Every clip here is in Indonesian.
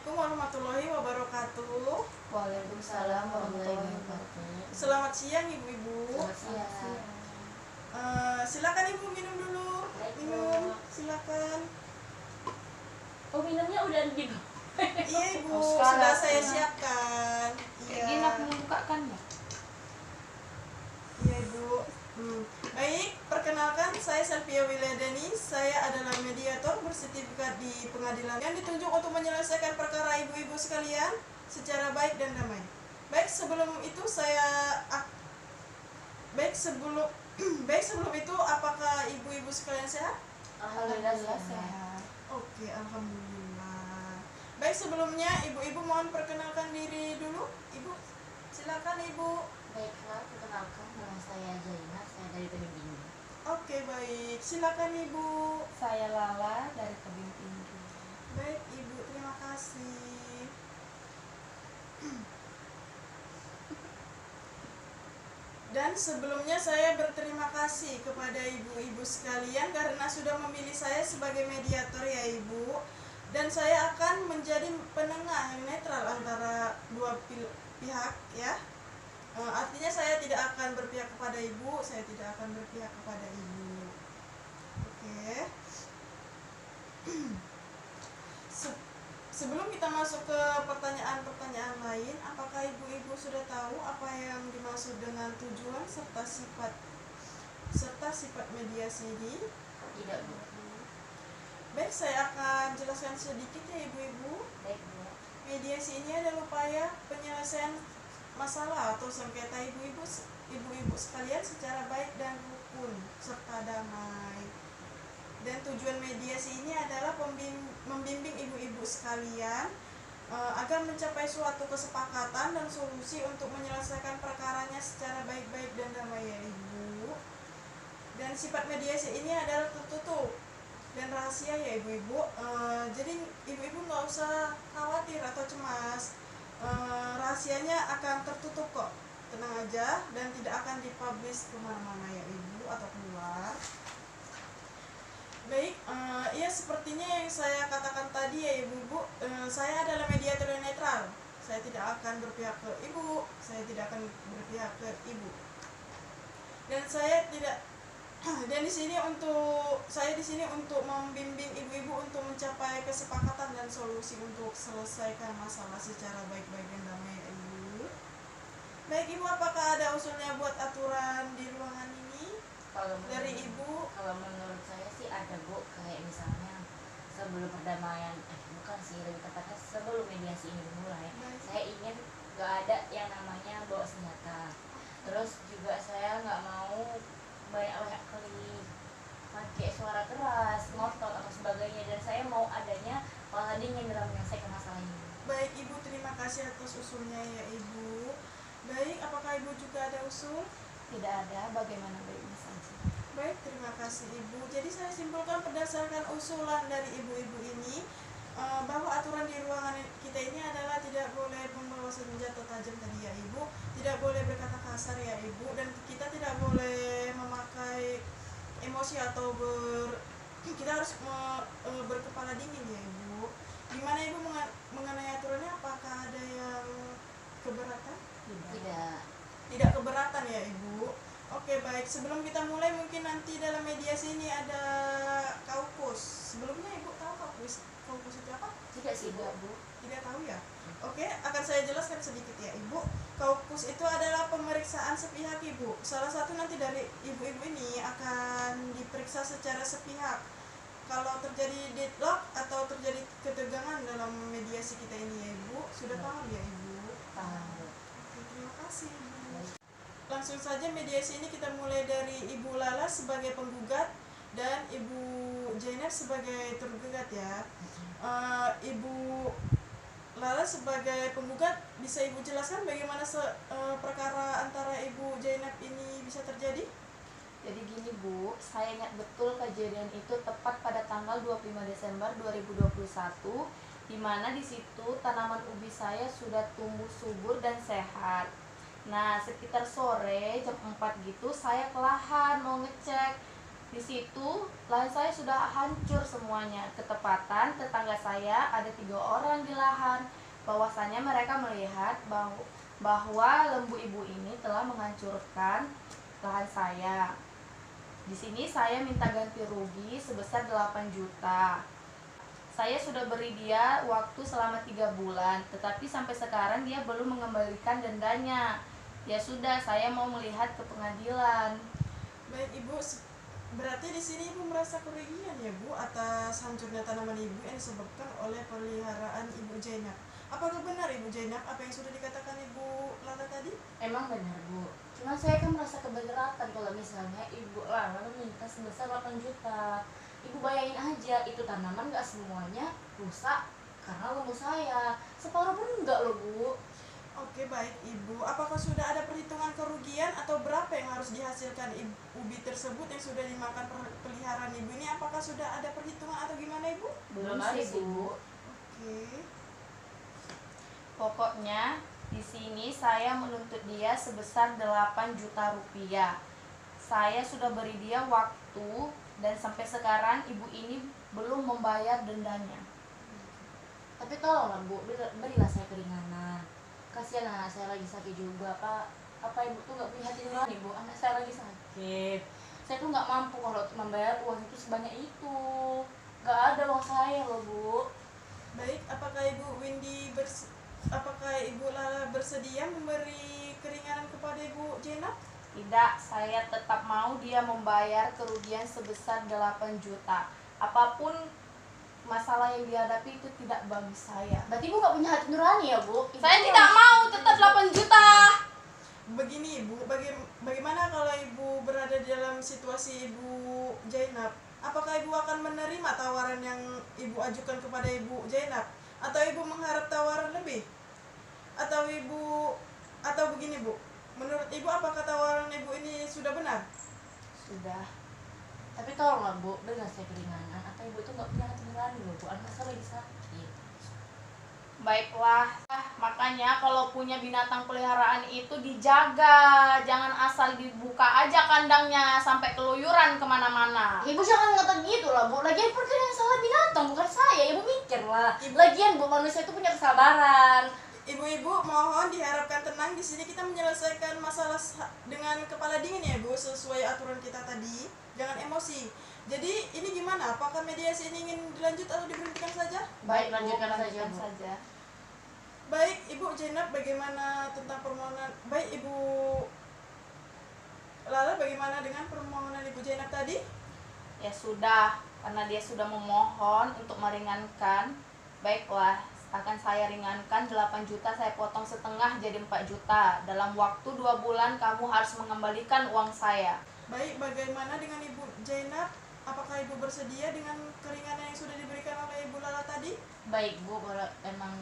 Assalamualaikum warahmatullahi wabarakatuh. Waalaikumsalam warahmatullahi wabarakatuh. Selamat siang ibu-ibu. Selamat siang. Silakan ibu minum dulu. Minum, silakan. Oh, minumnya udah di Iya ibu, Oh, sudah sekarang. saya siapkan. Gini aku membukakan ya. Iya ibu. Baik, perkenalkan saya Selvia Wiledani. Saya adalah mediator bersertifikat di pengadilan yang ditunjuk untuk menyelesaikan perkara ibu-ibu sekalian secara baik dan damai. Baik sebelum itu baik sebelum itu apakah ibu-ibu sekalian sehat? Alhamdulillah sehat. Oke, alhamdulillah. Baik sebelumnya ibu-ibu mohon perkenalkan diri dulu. Ibu, silakan ibu. Baiklah, perkenalkan nama saya Jaina, saya dari Tebing Tinggi. Oke, baik. Silakan ibu. Saya Lala dari Tebing Tinggi. Baik ibu, terima kasih. Dan sebelumnya saya berterima kasih kepada ibu-ibu sekalian karena sudah memilih saya sebagai mediator ya ibu. Dan saya akan menjadi penengah yang netral antara dua pihak ya. Artinya saya tidak akan berpihak kepada ibu, saya tidak akan berpihak kepada ibu. Oke. Sebelum kita masuk ke pertanyaan-pertanyaan lain, apakah ibu-ibu sudah tahu apa yang dimaksud dengan tujuan serta sifat mediasi ini? Tidak, Bu. Baik, saya akan jelaskan sedikit ya ibu-ibu. Baik, Bu. Mediasi ini adalah upaya penyelesaian masalah atau sengketa ibu-ibu sekalian secara baik dan rukun serta damai. Dan tujuan mediasi ini adalah membimbing ibu-ibu sekalian agar mencapai suatu kesepakatan dan solusi untuk menyelesaikan perkaranya secara baik-baik dan damai ya ibu. Dan sifat mediasi ini adalah tertutup dan rahasia ya ibu-ibu. Jadi ibu-ibu nggak usah khawatir atau cemas. Rahasianya akan tertutup kok, tenang aja, dan tidak akan dipublish kemana-mana ya ibu atau keluar. Baik, ya sepertinya yang saya katakan tadi ya ibu-ibu, saya adalah mediator yang netral. Saya tidak akan berpihak ke ibu, saya tidak akan berpihak ke ibu. Dan saya tidak dan saya di sini untuk membimbing ibu-ibu untuk mencapai kesepakatan dan solusi untuk selesaikan masalah secara baik-baik dan damai ya ibu. Baik ibu, apakah ada usulnya buat aturan di ruangan ini dari ibu? Kalau menurut saya sih ada, Bu. Kayak misalnya sebelum perdamaian, bukan sih, lebih tepatnya sebelum mediasi ini dimulai, saya ingin gak ada yang namanya bawa senjata. Terus juga saya nggak mau banyak kali pakai suara keras, ngotot atau sebagainya, dan saya mau adanya kepala dingin dalam menyelesaikan masalah ini. Baik ibu, terima kasih atas usulnya ya ibu. Baik, apakah ibu juga ada usul? Tidak ada, bagaimana baiknya saja. Baik, terima kasih ibu. Jadi saya simpulkan berdasarkan usulan dari ibu-ibu ini bahwa aturan di ruangan kita ini adalah tidak boleh membawa senjata tajam tadi ya ibu, tidak boleh berkata kasar ya ibu, dan kita tidak boleh memakai emosi atau kita harus berkepala dingin ya ibu. Gimana ibu mengenai aturannya, apakah ada yang keberatan? Tidak keberatan ya ibu. Oke, baik, sebelum kita mulai mungkin nanti dalam mediasi ini ada kaukus. Sebelumnya ibu tahu kaukus itu apa? Tidak sih, Bu. Tidak tahu ya? Oke, akan saya jelaskan sedikit ya ibu. Kaukus itu adalah pemeriksaan sepihak ibu. Salah satu nanti dari ibu-ibu ini akan diperiksa secara sepihak. Kalau terjadi deadlock atau terjadi ketegangan dalam mediasi kita ini ya ibu, sudah paham ya ibu? Paham. Oke, terima kasih ibu. Langsung saja mediasi ini kita mulai dari Ibu Lala sebagai penggugat dan Ibu Jainab sebagai tergugat ya. Ibu Lala sebagai penggugat, bisa Ibu jelaskan bagaimana perkara antara Ibu Jainab ini bisa terjadi? Jadi gini Bu, saya ingat betul kejadian itu tepat pada tanggal 25 Desember 2021, di mana di situ tanaman ubi saya sudah tumbuh subur dan sehat. Nah, sekitar sore jam 4 gitu saya ke lahan mau ngecek Di situ lahan saya sudah hancur semuanya. Ketepatan tetangga saya ada 3 orang di lahan. Bahwasanya mereka melihat bahwa lembu ibu ini telah menghancurkan lahan saya. Di sini saya minta ganti rugi sebesar 8 juta. Saya sudah beri dia waktu selama 3 bulan, tetapi sampai sekarang dia belum mengembalikan dendanya. Ya sudah, saya mau melihat ke pengadilan. Baik Ibu, berarti di sini Ibu merasa kerugian ya Bu atas hancurnya tanaman Ibu yang disebabkan oleh peliharaan Ibu Jainab. Apakah benar Ibu Jainab apa yang sudah dikatakan Ibu Lala tadi? Emang benar Bu, cuma saya kan merasa keberatan kalau misalnya Ibu Lala minta sebesar 8 juta. Ibu bayangin aja, itu tanaman gak semuanya rusak karena lembu saya, separuh pun enggak loh Bu. Oke baik Ibu, apakah sudah ada perhitungan kerugian atau berapa yang harus dihasilkan ubi tersebut yang sudah dimakan peliharaan Ibu ini? Apakah sudah ada perhitungan atau gimana Ibu? Belum ada sih Bu. Oke. Pokoknya di sini saya menuntut dia sebesar 8 juta rupiah. Saya sudah beri dia waktu dan sampai sekarang ibu ini belum membayar dendanya. Tapi tolonglah Bu, berilah saya keringanan. Kasihan anak saya lagi sakit juga, apa Ibu tuh nggak punya hati nurani Bu, anak saya lagi sakit. Saya tuh nggak mampu kalau membayar uang itu sebanyak itu. Nggak ada uang saya loh Bu. Baik, apakah Ibu Lala bersedia memberi keringanan kepada Ibu Jainab? Tidak, saya tetap mau dia membayar kerugian sebesar 8 juta. Apapun masalah yang dihadapi itu tidak bagi saya. Berarti Ibu nggak punya hati nurani ya Bu? Saya tidak mau, tetap 8 juta. Begini Ibu, bagaimana kalau Ibu berada di dalam situasi Ibu Jainab? Apakah Ibu akan menerima tawaran yang Ibu ajukan kepada Ibu Jainab? Atau Ibu mengharap tawaran lebih? Atau begini Bu, menurut Ibu apakah tawaran Ibu ini sudah benar? Sudah. Tapi tolonglah Bu, berilah saya keringanan. Atau Ibu itu nggak punya hati nurani loh Bu, anak saya lagi sakit. Baiklah, makanya kalau punya binatang peliharaan itu dijaga, jangan asal dibuka aja kandangnya sampai keluyuran kemana-mana. Ibu jangan ngotot gitu lah Bu, lagian kan yang salah binatang bukan saya, Ibu mikir lah. Ibu- Lagian Bu, manusia itu punya kesabaran. Ibu-ibu mohon diharapkan tenang, di sini kita menyelesaikan masalah dengan kepala dingin ya Bu, sesuai aturan kita tadi. Jangan emosi. Jadi ini gimana? Apakah mediasi ini ingin dilanjut atau diberhentikan saja? Baik, Bu, lanjutkan saja, lanjutkan Bu. saja. Baik, Ibu Jainab bagaimana tentang permohonan? Baik, Ibu Lala bagaimana dengan permohonan Ibu Jainab tadi? Ya sudah, karena dia sudah memohon untuk meringankan. Baiklah, akan saya ringankan 8 juta, saya potong setengah jadi 4 juta. Dalam waktu 2 bulan kamu harus mengembalikan uang saya. Baik, bagaimana dengan Ibu Jainab? Apakah Ibu bersedia dengan keringanan yang sudah diberikan oleh Ibu Lala tadi? Baik Bu, kalau emang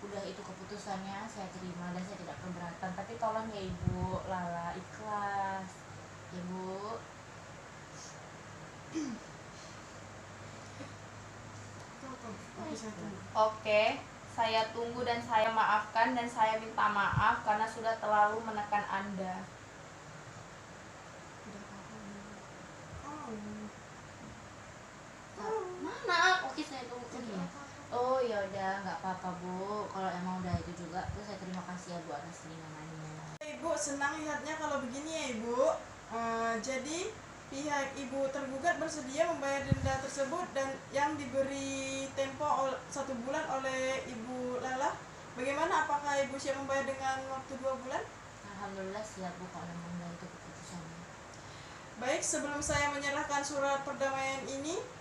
udah itu keputusannya saya terima dan saya tidak keberatan. Tapi tolong ya Ibu Lala, ikhlas ya Bu. Oke, saya tunggu dan saya maafkan dan saya minta maaf karena sudah terlalu menekan Anda. Mana? Oke, saya tunggu ini. Oh ya udah, nggak apa-apa Bu. Kalau emang udah itu juga, terus saya terima kasih ya Bu atas keringanannya. Ibu senang lihatnya kalau begini ya Ibu. Jadi pihak Ibu tergugat bersedia membayar denda tersebut dan yang diberi tempo 1 bulan oleh Ibu Lala. Bagaimana? Apakah Ibu siap membayar dengan waktu 2 bulan? Alhamdulillah siap Bu kalau emang udah itu keputusannya. Baik, sebelum saya menyerahkan surat perdamaian ini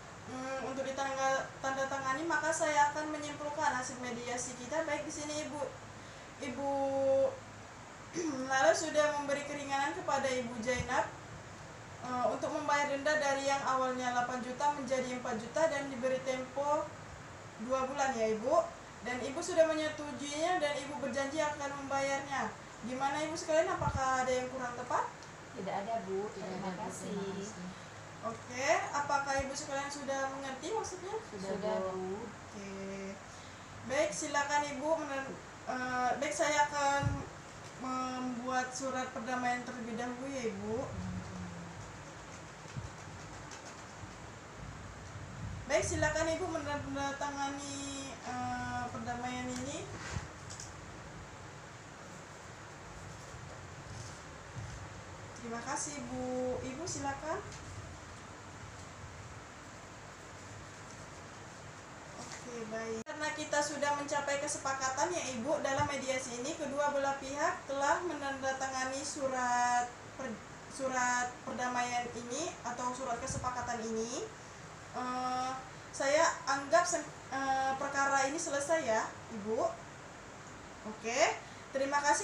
untuk tanda tangani, maka saya akan menyimpulkan hasil mediasi kita. Baik, di sini Ibu Lala sudah memberi keringanan kepada Ibu Jainab untuk membayar denda dari yang awalnya 8 juta menjadi 4 juta dan diberi tempo 2 bulan ya Ibu. Dan Ibu sudah menyetujuinya dan Ibu berjanji akan membayarnya. Gimana Ibu sekalian, apakah ada yang kurang tepat? Tidak ada Bu, Tidak terima ada Bu, kasih. terima kasih. Oke, apakah Ibu sekalian sudah mengerti maksudnya? Sudah Bu. Oke. Baik, silakan Ibu baik, saya akan membuat surat perdamaian terlebih dahulu ya Ibu. Baik, silakan Ibu menandatangani perdamaian ini. Terima kasih Bu. Ibu silakan. Oke, baik. Karena kita sudah mencapai kesepakatan ya Ibu, dalam mediasi ini kedua belah pihak telah menandatangani surat perdamaian ini atau surat kesepakatan ini. Saya anggap perkara ini selesai ya Ibu. Oke, terima kasih.